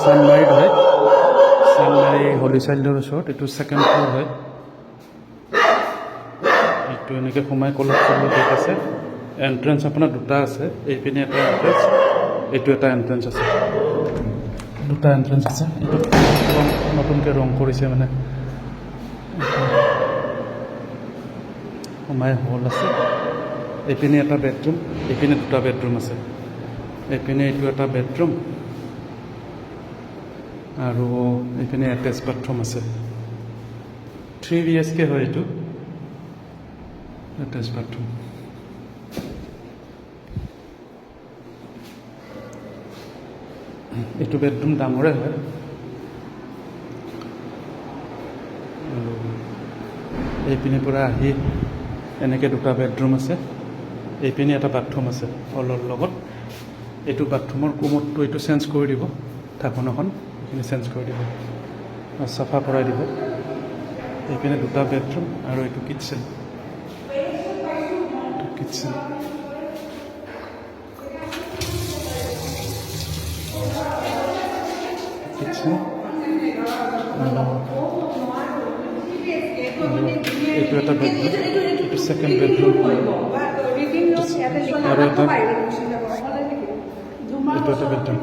চানমাৰীত হয়, চানমাৰী হলি চাইল্ডৰ ওচৰত। এইটো ছেকেণ্ড ফ্ল'ৰ হয়। এইটো এনেকৈ সোমাই কলেজ গেট আছে। এণ্ট্ৰেঞ্চ আপোনাৰ দুটা আছে, এইপিনে এটা এণ্ট্ৰেঞ্চ, এইটো এটা এণ্ট্ৰেঞ্চ আছে, দুটা এণ্ট্ৰেঞ্চ আছে। এইটো নতুনকৈ ৰং কৰিছে মানে। সোমাই হল আছে, এইপিনে এটা বেডৰুম, এইপিনে দুটা বেডৰুম আছে, এইপিনে এইটো এটা বেডৰুম আৰু এইপিনে এটেচ বাথৰুম আছে। 3 BHK হয় এইটো, এটেচ বাথৰুম। এইটো বেডৰুম ডাঙৰে হয়। আৰু এইপিনে পৰা আহি এনেকৈ দুটা বেডৰুম আছে, এইপিনে এটা বাথৰুম আছে হলৰ লগত। এইটো বাথৰুমৰ কোমোডটো এইটো চেঞ্জ কৰি দিব, ঢাকোনাখন এইখিনি চেঞ্জ কৰি দিব, চাফা কৰাই দিব। এইপিনে দুটা বেডৰুম আৰু এইটো কিটচেন, কিটচেন। কিটচেন এইটো এটা বেডৰুম, এইটো ছেকেণ্ড বেডৰুম আৰু এটা এইটো এটা বেডৰুম।